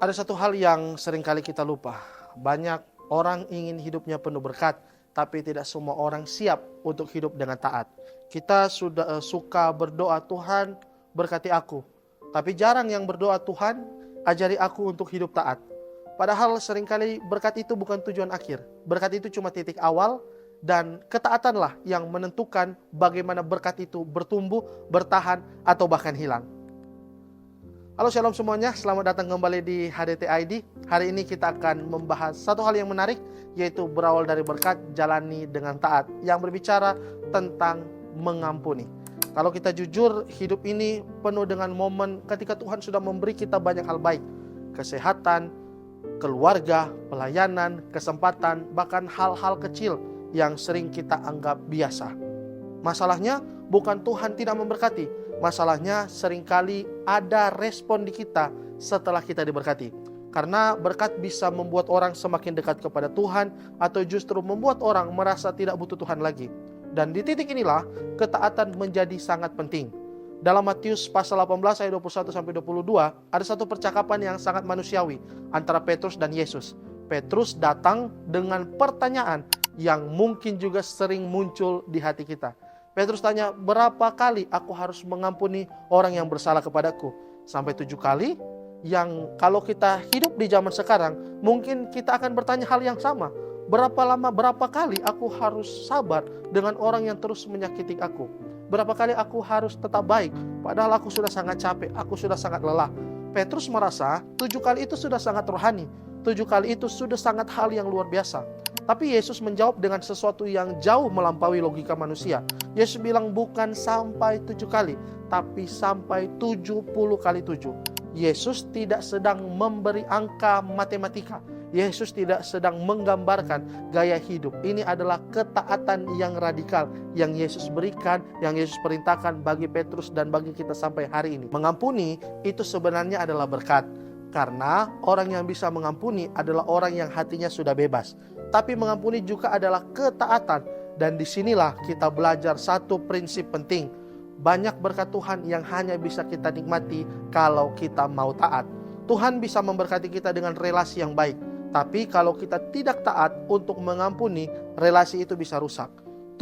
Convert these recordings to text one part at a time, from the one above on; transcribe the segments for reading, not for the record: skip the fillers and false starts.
Ada satu hal yang seringkali kita lupa. Banyak orang ingin hidupnya penuh berkat, tapi tidak semua orang siap untuk hidup dengan taat. Kita sudah suka berdoa, Tuhan berkati aku. Tapi jarang yang berdoa, Tuhan ajari aku untuk hidup taat. Padahal seringkali berkat itu bukan tujuan akhir. Berkat itu cuma titik awal, dan ketaatanlah yang menentukan bagaimana berkat itu bertumbuh, bertahan, atau bahkan hilang. Halo shalom semuanya, selamat datang kembali di HDT ID. Hari ini kita akan membahas satu hal yang menarik, yaitu berawal dari berkat, jalani dengan taat, yang berbicara tentang mengampuni. Kalau kita jujur, hidup ini penuh dengan momen ketika Tuhan sudah memberi kita banyak hal baik. Kesehatan, keluarga, pelayanan, kesempatan, bahkan hal-hal kecil yang sering kita anggap biasa. Masalahnya bukan Tuhan tidak memberkati. Masalahnya seringkali ada respon di kita setelah kita diberkati. Karena berkat bisa membuat orang semakin dekat kepada Tuhan, atau justru membuat orang merasa tidak butuh Tuhan lagi. Dan di titik inilah ketaatan menjadi sangat penting. Dalam Matius pasal 18 ayat 21-22 ada satu percakapan yang sangat manusiawi antara Petrus dan Yesus. Petrus datang dengan pertanyaan yang mungkin juga sering muncul di hati kita. Petrus tanya, berapa kali aku harus mengampuni orang yang bersalah kepadaku? Sampai 7 kali? Yang kalau kita hidup di zaman sekarang, mungkin kita akan bertanya hal yang sama. Berapa lama, berapa kali aku harus sabar dengan orang yang terus menyakiti aku? Berapa kali aku harus tetap baik? Padahal aku sudah sangat capek, aku sudah sangat lelah. Petrus merasa 7 kali itu sudah sangat rohani. 7 kali itu sudah sangat hal yang luar biasa. Tapi Yesus menjawab dengan sesuatu yang jauh melampaui logika manusia. Yesus bilang bukan sampai 7 kali, tapi sampai 70 kali 7. Yesus tidak sedang memberi angka matematika. Yesus tidak sedang menggambarkan gaya hidup. Ini adalah ketaatan yang radikal yang Yesus berikan, yang Yesus perintahkan bagi Petrus dan bagi kita sampai hari ini. Mengampuni itu sebenarnya adalah berkat. Karena orang yang bisa mengampuni adalah orang yang hatinya sudah bebas. Tapi mengampuni juga adalah ketaatan. Dan disinilah kita belajar satu prinsip penting. Banyak berkat Tuhan yang hanya bisa kita nikmati kalau kita mau taat. Tuhan bisa memberkati kita dengan relasi yang baik. Tapi kalau kita tidak taat untuk mengampuni, relasi itu bisa rusak.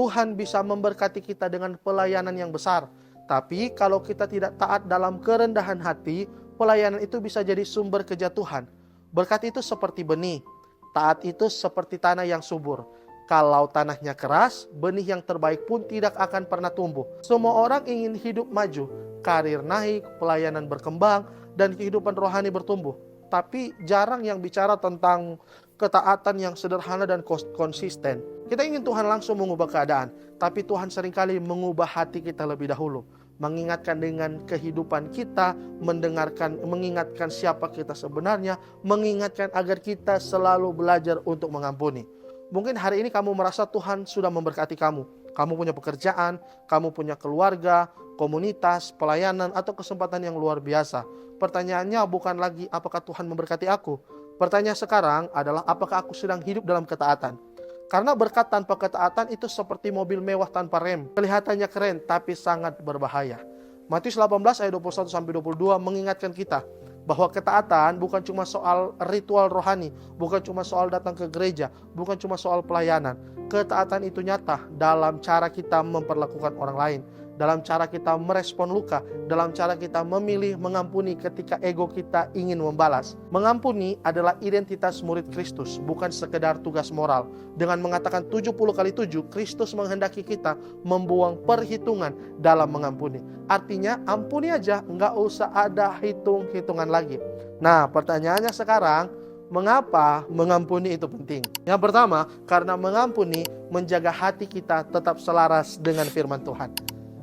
Tuhan bisa memberkati kita dengan pelayanan yang besar. Tapi kalau kita tidak taat dalam kerendahan hati, pelayanan itu bisa jadi sumber kejatuhan. Berkat itu seperti benih. Taat itu seperti tanah yang subur. Kalau tanahnya keras, benih yang terbaik pun tidak akan pernah tumbuh. Semua orang ingin hidup maju, karir naik, pelayanan berkembang, dan kehidupan rohani bertumbuh. Tapi jarang yang bicara tentang ketaatan yang sederhana dan konsisten. Kita ingin Tuhan langsung mengubah keadaan, tapi Tuhan seringkali mengubah hati kita lebih dahulu. Mengingatkan dengan kehidupan kita, mengingatkan siapa kita sebenarnya, mengingatkan agar kita selalu belajar untuk mengampuni. Mungkin hari ini kamu merasa Tuhan sudah memberkati kamu. Kamu punya pekerjaan, kamu punya keluarga, komunitas, pelayanan, atau kesempatan yang luar biasa. Pertanyaannya bukan lagi apakah Tuhan memberkati aku. Pertanyaan sekarang adalah apakah aku sedang hidup dalam ketaatan. Karena berkat tanpa ketaatan itu seperti mobil mewah tanpa rem. Kelihatannya keren tapi sangat berbahaya. Matius 18 ayat 21-22 mengingatkan kita bahwa ketaatan bukan cuma soal ritual rohani, bukan cuma soal datang ke gereja, bukan cuma soal pelayanan. Ketaatan itu nyata dalam cara kita memperlakukan orang lain, dalam cara kita merespon luka, dalam cara kita memilih mengampuni ketika ego kita ingin membalas. Mengampuni adalah identitas murid Kristus, bukan sekedar tugas moral. Dengan mengatakan 70 kali 7, Kristus menghendaki kita membuang perhitungan dalam mengampuni. Artinya ampuni aja, nggak usah ada hitung-hitungan lagi. Nah, pertanyaannya sekarang, mengapa mengampuni itu penting? Yang pertama, karena mengampuni menjaga hati kita tetap selaras dengan firman Tuhan.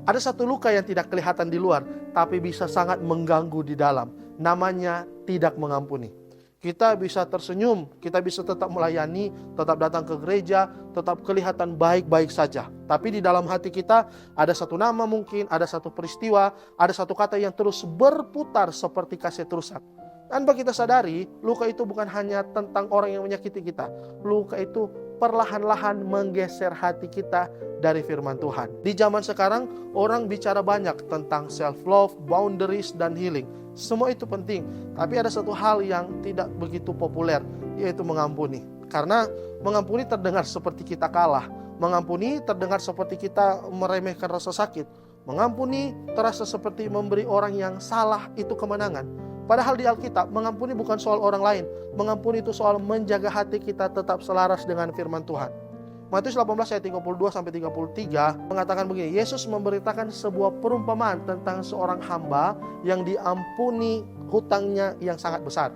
Ada satu luka yang tidak kelihatan di luar, tapi bisa sangat mengganggu di dalam. Namanya tidak mengampuni. Kita bisa tersenyum, kita bisa tetap melayani, tetap datang ke gereja, tetap kelihatan baik-baik saja. Tapi di dalam hati kita ada satu nama mungkin, ada satu peristiwa, ada satu kata yang terus berputar seperti kaset rusak. Tanpa kita sadari, luka itu bukan hanya tentang orang yang menyakiti kita. Luka itu perlahan-lahan menggeser hati kita dari firman Tuhan. Di zaman sekarang, orang bicara banyak tentang self-love, boundaries, dan healing. Semua itu penting, tapi ada satu hal yang tidak begitu populer, yaitu mengampuni. Karena mengampuni terdengar seperti kita kalah. Mengampuni terdengar seperti kita meremehkan rasa sakit. Mengampuni terasa seperti memberi orang yang salah itu kemenangan. Padahal di Alkitab, mengampuni bukan soal orang lain. Mengampuni itu soal menjaga hati kita tetap selaras dengan firman Tuhan. Matius 18 ayat 32-33 mengatakan begini, Yesus memberitakan sebuah perumpamaan tentang seorang hamba yang diampuni hutangnya yang sangat besar.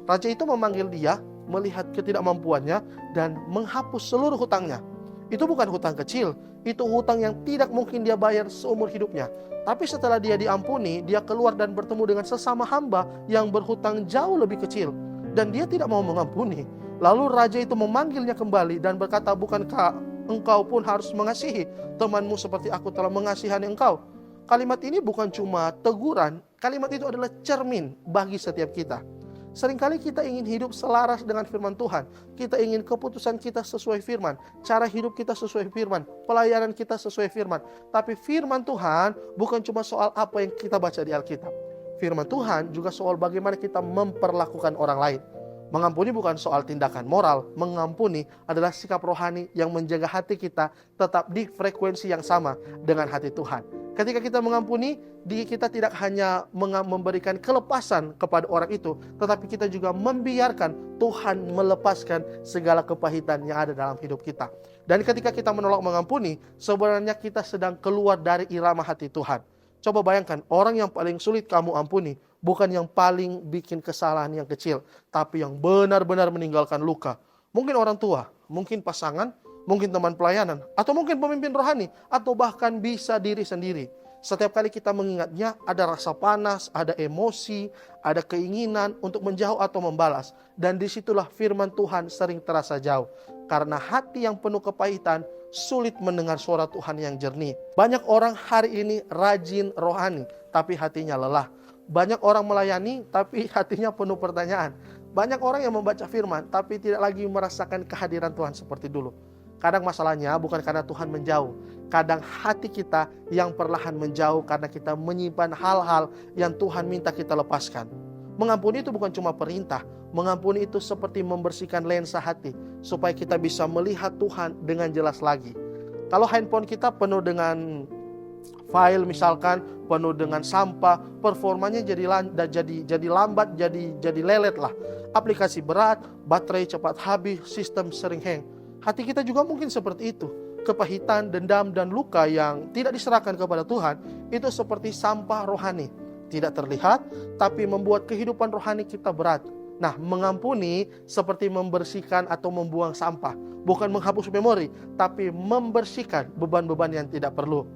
Raja itu memanggil dia, melihat ketidakmampuannya, dan menghapus seluruh hutangnya. Itu bukan hutang kecil, itu hutang yang tidak mungkin dia bayar seumur hidupnya. Tapi setelah dia diampuni, dia keluar dan bertemu dengan sesama hamba yang berhutang jauh lebih kecil. Dan dia tidak mau mengampuni. Lalu raja itu memanggilnya kembali dan berkata, bukankah engkau pun harus mengasihi temanmu seperti aku telah mengasihani engkau? Kalimat ini bukan cuma teguran, kalimat itu adalah cermin bagi setiap kita. Seringkali kita ingin hidup selaras dengan firman Tuhan. Kita ingin keputusan kita sesuai firman, cara hidup kita sesuai firman, pelayanan kita sesuai firman. Tapi firman Tuhan bukan cuma soal apa yang kita baca di Alkitab. Firman Tuhan juga soal bagaimana kita memperlakukan orang lain. Mengampuni bukan soal tindakan moral. Mengampuni adalah sikap rohani yang menjaga hati kita tetap di frekuensi yang sama dengan hati Tuhan. Ketika kita mengampuni, kita tidak hanya memberikan kelepasan kepada orang itu, tetapi kita juga membiarkan Tuhan melepaskan segala kepahitan yang ada dalam hidup kita. Dan ketika kita menolak mengampuni, sebenarnya kita sedang keluar dari irama hati Tuhan. Coba bayangkan, orang yang paling sulit kamu ampuni bukan yang paling bikin kesalahan yang kecil, tapi yang benar-benar meninggalkan luka. Mungkin orang tua, mungkin pasangan, mungkin teman pelayanan, atau mungkin pemimpin rohani, atau bahkan bisa diri sendiri. Setiap kali kita mengingatnya, ada rasa panas, ada emosi, ada keinginan untuk menjauh atau membalas. Dan disitulah firman Tuhan sering terasa jauh. Karena hati yang penuh kepahitan sulit mendengar suara Tuhan yang jernih. Banyak orang hari ini rajin rohani, tapi hatinya lelah. Banyak orang melayani, tapi hatinya penuh pertanyaan. Banyak orang yang membaca firman, tapi tidak lagi merasakan kehadiran Tuhan seperti dulu. Kadang masalahnya bukan karena Tuhan menjauh. Kadang hati kita yang perlahan menjauh karena kita menyimpan hal-hal yang Tuhan minta kita lepaskan. Mengampuni itu bukan cuma perintah. Mengampuni itu seperti membersihkan lensa hati, supaya kita bisa melihat Tuhan dengan jelas lagi. Kalau handphone kita penuh dengan file misalkan, penuh dengan sampah, performanya jadi lambat, jadi lelet lah. Aplikasi berat, baterai cepat habis, sistem sering hang. Hati kita juga mungkin seperti itu. Kepahitan, dendam, dan luka yang tidak diserahkan kepada Tuhan, itu seperti sampah rohani. Tidak terlihat, tapi membuat kehidupan rohani kita berat. Nah, mengampuni seperti membersihkan atau membuang sampah. Bukan menghapus memori, tapi membersihkan beban-beban yang tidak perlu.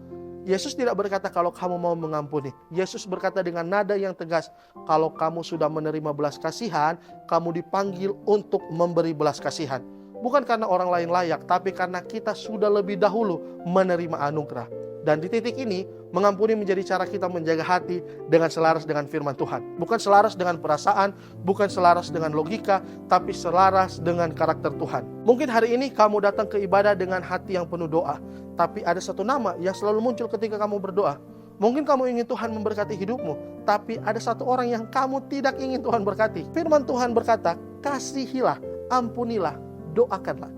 Yesus tidak berkata kalau kamu mau mengampuni. Yesus berkata dengan nada yang tegas, kalau kamu sudah menerima belas kasihan, kamu dipanggil untuk memberi belas kasihan. Bukan karena orang lain layak, tapi karena kita sudah lebih dahulu menerima anugerah. Dan di titik ini, mengampuni menjadi cara kita menjaga hati dengan selaras dengan firman Tuhan. Bukan selaras dengan perasaan, bukan selaras dengan logika, tapi selaras dengan karakter Tuhan. Mungkin hari ini kamu datang ke ibadah dengan hati yang penuh doa, tapi ada satu nama yang selalu muncul ketika kamu berdoa. Mungkin kamu ingin Tuhan memberkati hidupmu, tapi ada satu orang yang kamu tidak ingin Tuhan berkati. Firman Tuhan berkata, kasihilah, ampunilah, doakanlah.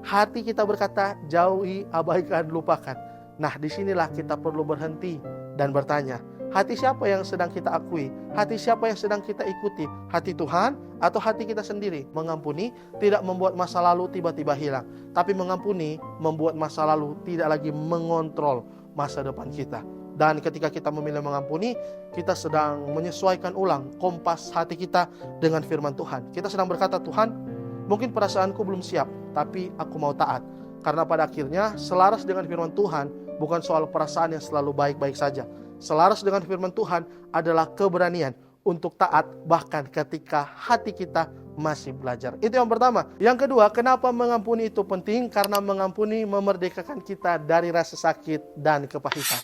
Hati kita berkata, jauhi, abaikan, lupakan. Nah, disinilah kita perlu berhenti dan bertanya, hati siapa yang sedang kita akui? Hati siapa yang sedang kita ikuti? Hati Tuhan atau hati kita sendiri? Mengampuni tidak membuat masa lalu tiba-tiba hilang, tapi mengampuni membuat masa lalu tidak lagi mengontrol masa depan kita. Dan ketika kita memilih mengampuni, kita sedang menyesuaikan ulang kompas hati kita dengan firman Tuhan. Kita sedang berkata, Tuhan, mungkin perasaanku belum siap, tapi aku mau taat. Karena pada akhirnya selaras dengan firman Tuhan bukan soal perasaan yang selalu baik-baik saja. Selaras dengan firman Tuhan adalah keberanian untuk taat bahkan ketika hati kita masih belajar. Itu yang pertama. Yang kedua, kenapa mengampuni itu penting? Karena mengampuni memerdekakan kita dari rasa sakit dan kepahitan.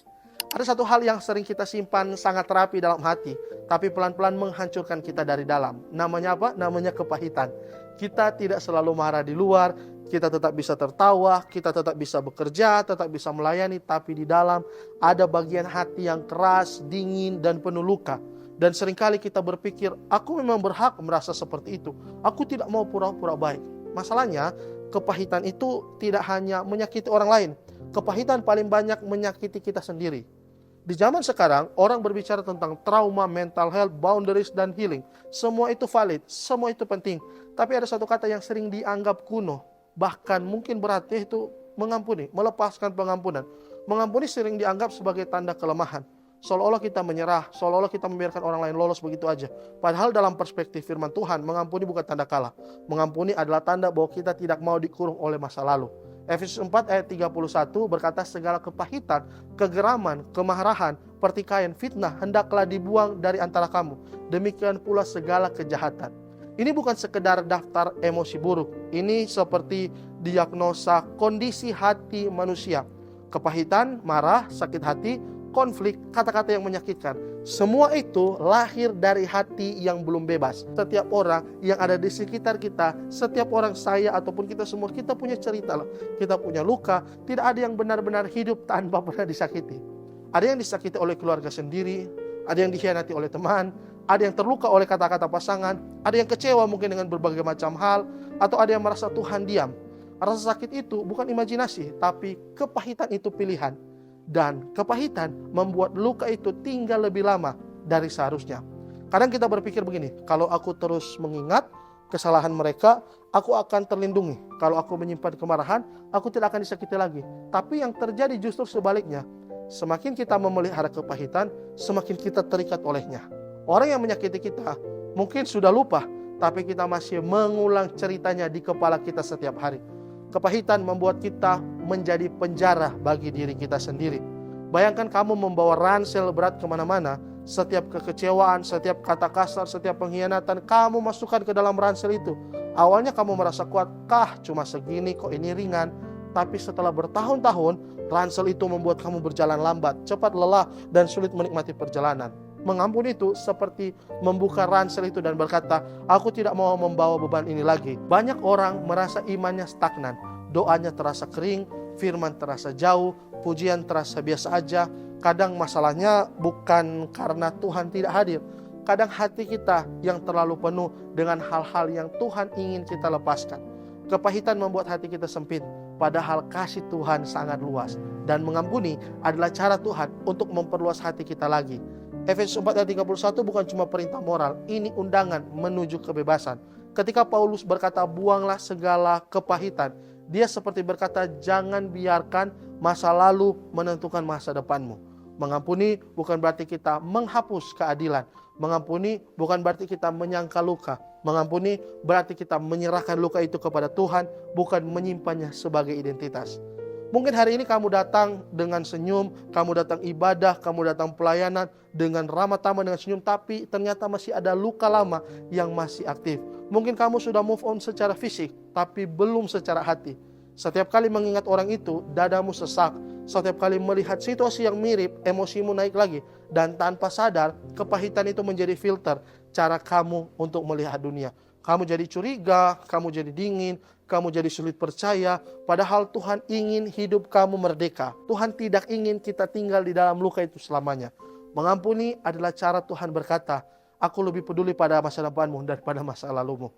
Ada satu hal yang sering kita simpan sangat rapi dalam hati, tapi pelan-pelan menghancurkan kita dari dalam. Namanya apa? Namanya kepahitan. Kita tidak selalu marah di luar, kita tetap bisa tertawa, kita tetap bisa bekerja, tetap bisa melayani, tapi di dalam ada bagian hati yang keras, dingin, dan penuh luka. Dan seringkali kita berpikir, aku memang berhak merasa seperti itu. Aku tidak mau pura-pura baik. Masalahnya, kepahitan itu tidak hanya menyakiti orang lain. Kepahitan paling banyak menyakiti kita sendiri. Di zaman sekarang, orang berbicara tentang trauma, mental health, boundaries, dan healing. Semua itu valid, semua itu penting. Tapi ada satu kata yang sering dianggap kuno, bahkan mungkin berat, yaitu mengampuni, melepaskan pengampunan. Mengampuni sering dianggap sebagai tanda kelemahan. Seolah-olah kita menyerah, seolah-olah kita membiarkan orang lain lolos begitu aja. Padahal dalam perspektif firman Tuhan, mengampuni bukan tanda kalah. Mengampuni adalah tanda bahwa kita tidak mau dikurung oleh masa lalu. Efesus 4 ayat 31 berkata, segala kepahitan, kegeraman, kemarahan, pertikaian, fitnah hendaklah dibuang dari antara kamu. Demikian pula segala kejahatan. Ini bukan sekedar daftar emosi buruk. Ini seperti diagnosa kondisi hati manusia. Kepahitan, marah, sakit hati, konflik, kata-kata yang menyakitkan. Semua itu lahir dari hati yang belum bebas. Setiap orang yang ada di sekitar kita, setiap orang, saya ataupun kita semua, kita punya cerita. Kita punya luka. Tidak ada yang benar-benar hidup tanpa pernah disakiti. Ada yang disakiti oleh keluarga sendiri, ada yang dikhianati oleh teman, ada yang terluka oleh kata-kata pasangan, ada yang kecewa mungkin dengan berbagai macam hal, atau ada yang merasa Tuhan diam. Rasa sakit itu bukan imajinasi, tapi kepahitan itu pilihan. Dan kepahitan membuat luka itu tinggal lebih lama dari seharusnya. Kadang kita berpikir begini, kalau aku terus mengingat kesalahan mereka, aku akan terlindungi. Kalau aku menyimpan kemarahan, aku tidak akan disakiti lagi. Tapi yang terjadi justru sebaliknya. Semakin kita memelihara kepahitan, semakin kita terikat olehnya. Orang yang menyakiti kita mungkin sudah lupa, tapi kita masih mengulang ceritanya di kepala kita setiap hari. Kepahitan membuat kita menjadi penjara bagi diri kita sendiri. Bayangkan kamu membawa ransel berat kemana-mana. Setiap kekecewaan, setiap kata kasar, setiap pengkhianatan, kamu masukkan ke dalam ransel itu. Awalnya kamu merasa kuat, cuma segini kok, ini ringan. Tapi setelah bertahun-tahun, ransel itu membuat kamu berjalan lambat, cepat lelah, dan sulit menikmati perjalanan. Mengampuni itu seperti membuka ransel itu dan berkata, aku tidak mau membawa beban ini lagi. Banyak orang merasa imannya stagnan, doanya terasa kering, firman terasa jauh, pujian terasa biasa aja. Kadang masalahnya bukan karena Tuhan tidak hadir. Kadang hati kita yang terlalu penuh dengan hal-hal yang Tuhan ingin kita lepaskan. Kepahitan membuat hati kita sempit, padahal kasih Tuhan sangat luas. Dan mengampuni adalah cara Tuhan untuk memperluas hati kita lagi. Efesus 4 ayat 31 bukan cuma perintah moral, ini undangan menuju kebebasan. Ketika Paulus berkata buanglah segala kepahitan, dia seperti berkata jangan biarkan masa lalu menentukan masa depanmu. Mengampuni bukan berarti kita menghapus keadilan. Mengampuni bukan berarti kita menyangkal luka. Mengampuni berarti kita menyerahkan luka itu kepada Tuhan, bukan menyimpannya sebagai identitas. Mungkin hari ini kamu datang dengan senyum, kamu datang ibadah, kamu datang pelayanan dengan ramah tamah dengan senyum, tapi ternyata masih ada luka lama yang masih aktif. Mungkin kamu sudah move on secara fisik, tapi belum secara hati. Setiap kali mengingat orang itu, dadamu sesak. Setiap kali melihat situasi yang mirip, emosimu naik lagi. Dan tanpa sadar, kepahitan itu menjadi filter cara kamu untuk melihat dunia. Kamu jadi curiga, kamu jadi dingin, kamu jadi sulit percaya, padahal Tuhan ingin hidup kamu merdeka. Tuhan tidak ingin kita tinggal di dalam luka itu selamanya. Mengampuni adalah cara Tuhan berkata, aku lebih peduli pada masa depanmu daripada masa lalumu.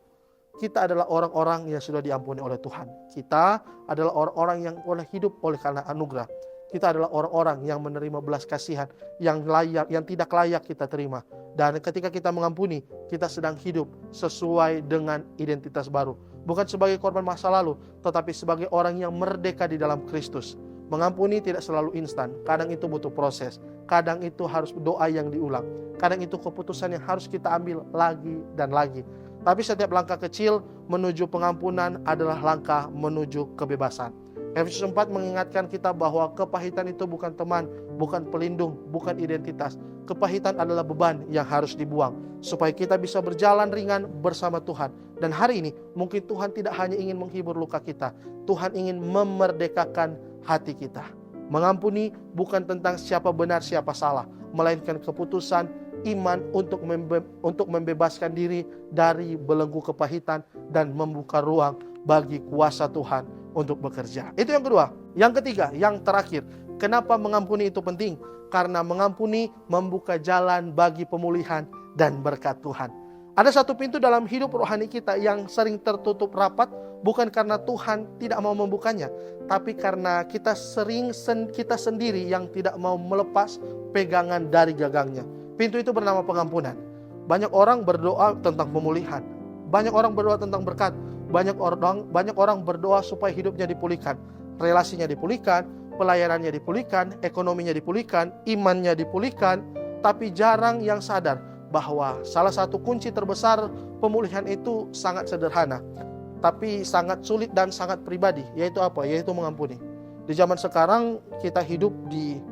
Kita adalah orang-orang yang sudah diampuni oleh Tuhan. Kita adalah orang-orang yang boleh hidup oleh karena anugerah. Kita adalah orang-orang yang menerima belas kasihan yang layak, yang tidak layak kita terima. Dan ketika kita mengampuni, kita sedang hidup sesuai dengan identitas baru. Bukan sebagai korban masa lalu, tetapi sebagai orang yang merdeka di dalam Kristus. Mengampuni tidak selalu instan. Kadang itu butuh proses. Kadang itu harus doa yang diulang. Kadang itu keputusan yang harus kita ambil lagi dan lagi. Tapi setiap langkah kecil menuju pengampunan adalah langkah menuju kebebasan. Efesus 4 mengingatkan kita bahwa kepahitan itu bukan teman, bukan pelindung, bukan identitas. Kepahitan adalah beban yang harus dibuang supaya kita bisa berjalan ringan bersama Tuhan. Dan hari ini mungkin Tuhan tidak hanya ingin menghibur luka kita, Tuhan ingin memerdekakan hati kita. Mengampuni bukan tentang siapa benar siapa salah, melainkan keputusan iman untuk membebaskan diri dari belenggu kepahitan dan membuka ruang bagi kuasa Tuhan untuk bekerja. Itu yang kedua. Yang ketiga, yang terakhir, kenapa mengampuni itu penting? Karena mengampuni membuka jalan bagi pemulihan dan berkat Tuhan. Ada satu pintu dalam hidup rohani kita yang sering tertutup rapat, bukan karena Tuhan tidak mau membukanya, tapi karena kita sendiri yang tidak mau melepas pegangan dari gagangnya. Pintu itu bernama pengampunan. Banyak orang berdoa tentang pemulihan, banyak orang berdoa tentang berkat, banyak orang berdoa supaya hidupnya dipulihkan, relasinya dipulihkan, pelayanannya dipulihkan, ekonominya dipulihkan, imannya dipulihkan, tapi jarang yang sadar bahwa salah satu kunci terbesar pemulihan itu sangat sederhana, tapi sangat sulit dan sangat pribadi, yaitu apa? Yaitu mengampuni. Di zaman sekarang kita hidup di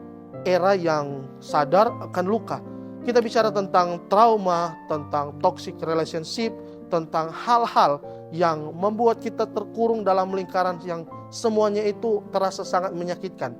era yang sadar akan luka. Kita bicara tentang trauma, tentang toxic relationship, tentang hal-hal yang membuat kita terkurung dalam lingkaran yang semuanya itu terasa sangat menyakitkan.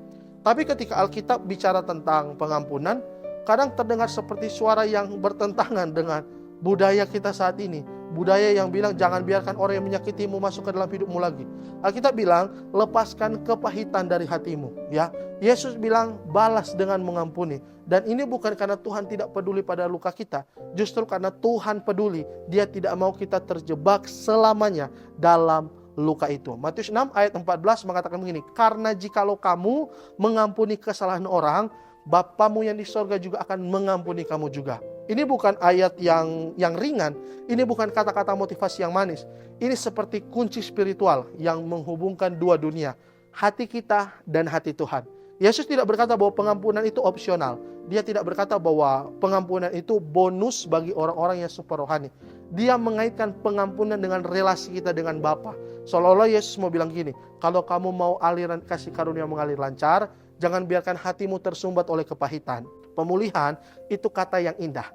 Tapi ketika Alkitab bicara tentang pengampunan, kadang terdengar seperti suara yang bertentangan dengan budaya kita saat ini. Budaya yang bilang jangan biarkan orang yang menyakitimu masuk ke dalam hidupmu lagi. Alkitab bilang lepaskan kepahitan dari hatimu, ya. Yesus bilang balas dengan mengampuni. Dan ini bukan karena Tuhan tidak peduli pada luka kita, justru karena Tuhan peduli. Dia tidak mau kita terjebak selamanya dalam luka itu. Matius 6 ayat 14 mengatakan begini, karena jikalau kamu mengampuni kesalahan orang, Bapamu yang di sorga juga akan mengampuni kamu juga. Ini bukan ayat yang ringan. Ini bukan kata-kata motivasi yang manis. Ini seperti kunci spiritual yang menghubungkan dua dunia, hati kita dan hati Tuhan. Yesus tidak berkata bahwa pengampunan itu opsional. Dia tidak berkata bahwa pengampunan itu bonus bagi orang-orang yang super rohani. Dia mengaitkan pengampunan dengan relasi kita dengan Bapa. Seolah-olah Yesus mau bilang gini, kalau kamu mau aliran kasih karunia mengalir lancar, jangan biarkan hatimu tersumbat oleh kepahitan. Pemulihan itu kata yang indah.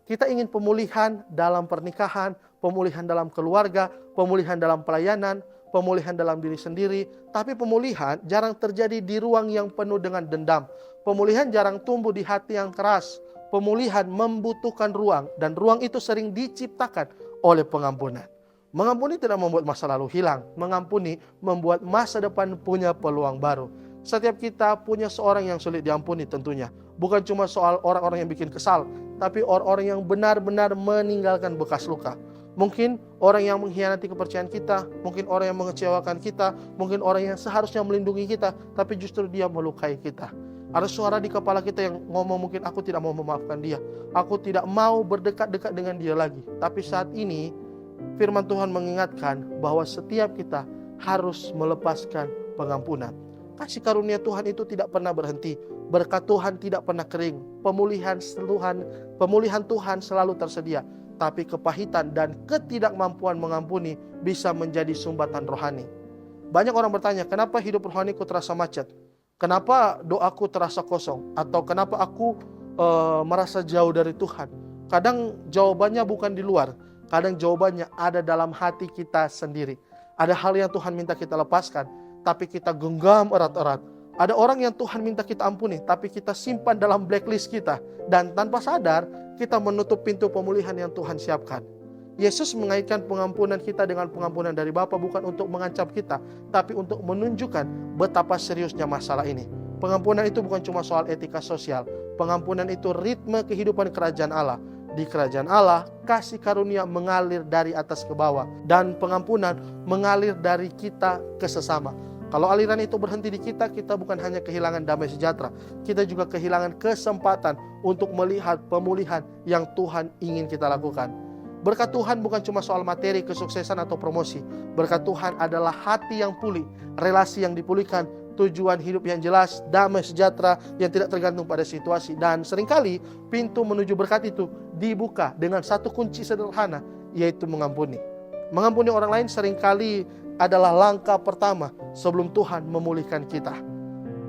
Kita ingin pemulihan dalam pernikahan, pemulihan dalam keluarga, pemulihan dalam pelayanan, pemulihan dalam diri sendiri. Tapi pemulihan jarang terjadi di ruang yang penuh dengan dendam. Pemulihan jarang tumbuh di hati yang keras. Pemulihan membutuhkan ruang, dan ruang itu sering diciptakan oleh pengampunan. Mengampuni tidak membuat masa lalu hilang. Mengampuni membuat masa depan punya peluang baru. Setiap kita punya seorang yang sulit diampuni tentunya. Bukan cuma soal orang-orang yang bikin kesal, tapi orang-orang yang benar-benar meninggalkan bekas luka. Mungkin orang yang mengkhianati kepercayaan kita, mungkin orang yang mengecewakan kita, mungkin orang yang seharusnya melindungi kita, tapi justru dia melukai kita. Ada suara di kepala kita yang ngomong, mungkin aku tidak mau memaafkan dia, aku tidak mau berdekat-dekat dengan dia lagi. Tapi saat ini firman Tuhan mengingatkan bahwa setiap kita harus melepaskan pengampunan. Kasih karunia Tuhan itu tidak pernah berhenti. Berkat Tuhan tidak pernah kering. Pemulihan Tuhan selalu tersedia. Tapi kepahitan dan ketidakmampuan mengampuni bisa menjadi sumbatan rohani. Banyak orang bertanya, kenapa hidup rohaniku terasa macet? Kenapa doaku terasa kosong? Atau kenapa aku merasa jauh dari Tuhan? Kadang jawabannya bukan di luar. Kadang jawabannya ada dalam hati kita sendiri. Ada hal yang Tuhan minta kita lepaskan, tapi kita genggam erat-erat. Ada orang yang Tuhan minta kita ampuni, tapi kita simpan dalam blacklist kita. Dan tanpa sadar, kita menutup pintu pemulihan yang Tuhan siapkan. Yesus mengaitkan pengampunan kita dengan pengampunan dari Bapa bukan untuk mengancam kita, tapi untuk menunjukkan betapa seriusnya masalah ini. Pengampunan itu bukan cuma soal etika sosial. Pengampunan itu ritme kehidupan kerajaan Allah. Di kerajaan Allah, kasih karunia mengalir dari atas ke bawah. Dan pengampunan mengalir dari kita ke sesama. Kalau aliran itu berhenti di kita, kita bukan hanya kehilangan damai sejahtera, kita juga kehilangan kesempatan untuk melihat pemulihan yang Tuhan ingin kita lakukan. Berkat Tuhan bukan cuma soal materi, kesuksesan atau promosi. Berkat Tuhan adalah hati yang pulih, relasi yang dipulihkan, tujuan hidup yang jelas, damai sejahtera yang tidak tergantung pada situasi. Dan seringkali pintu menuju berkat itu dibuka dengan satu kunci sederhana, yaitu mengampuni. Mengampuni orang lain seringkali adalah langkah pertama sebelum Tuhan memulihkan kita.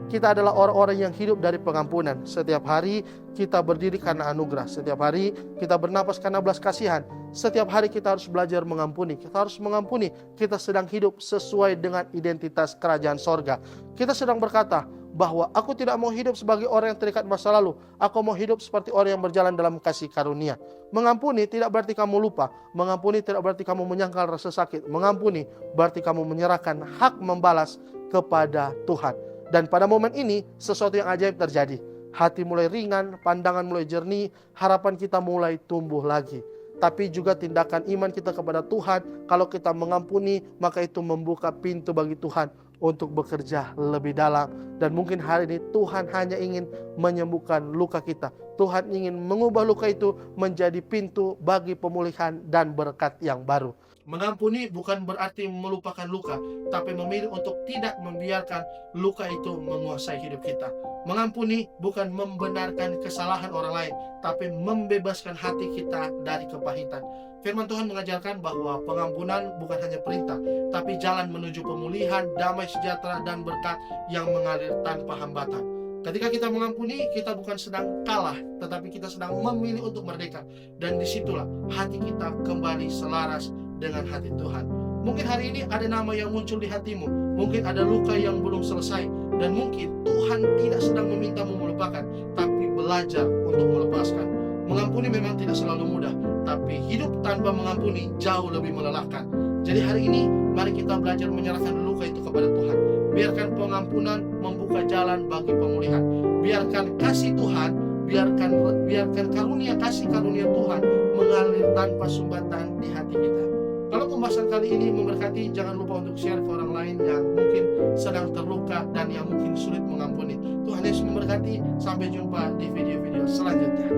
kita adalah orang-orang yang hidup dari pengampunan. Setiap hari kita berdiri karena anugerah. Setiap hari kita bernapas karena belas kasihan. Setiap hari kita harus belajar mengampuni. Kita harus mengampuni. Kita sedang hidup sesuai dengan identitas kerajaan sorga. Kita sedang berkata bahwa aku tidak mau hidup sebagai orang yang terikat masa lalu. Aku mau hidup seperti orang yang berjalan dalam kasih karunia. Mengampuni tidak berarti kamu lupa. Mengampuni tidak berarti kamu menyangkal rasa sakit. Mengampuni berarti kamu menyerahkan hak membalas kepada Tuhan. Dan pada momen ini sesuatu yang ajaib terjadi. Hati mulai ringan, pandangan mulai jernih, harapan kita mulai tumbuh lagi. Tapi juga tindakan iman kita kepada Tuhan. Kalau kita mengampuni, maka itu membuka pintu bagi Tuhan untuk bekerja lebih dalam. Dan mungkin hari ini Tuhan hanya ingin menyembuhkan luka kita. Tuhan ingin mengubah luka itu menjadi pintu bagi pemulihan dan berkat yang baru. Mengampuni bukan berarti melupakan luka, tapi memilih untuk tidak membiarkan luka itu menguasai hidup kita. Mengampuni bukan membenarkan kesalahan orang lain, tapi membebaskan hati kita dari kepahitan. Firman Tuhan mengajarkan bahwa pengampunan bukan hanya perintah, tapi jalan menuju pemulihan, damai sejahtera, dan berkat yang mengalir tanpa hambatan. Ketika kita mengampuni, kita bukan sedang kalah, tetapi kita sedang memilih untuk merdeka. Dan disitulah hati kita kembali selaras dengan hati Tuhan. Mungkin hari ini ada nama yang muncul di hatimu, mungkin ada luka yang belum selesai, dan mungkin Tuhan tidak sedang memintamu melupakan, tapi belajar untuk melepaskan. Mengampuni memang tidak selalu mudah, tapi hidup tanpa mengampuni jauh lebih melelahkan. Jadi hari ini mari kita belajar menyerahkan luka itu kepada Tuhan. Biarkan pengampunan membuka jalan bagi pemulihan. Biarkan kasih Tuhan, biarkan karunia kasih karunia Tuhan mengalir tanpa sumbatan di hati kita. Kalau pembahasan kali ini memberkati, jangan lupa untuk share ke orang lain yang mungkin sedang terluka dan yang mungkin sulit mengampuni. Tuhan Yesus memberkati. Sampai jumpa di video-video selanjutnya.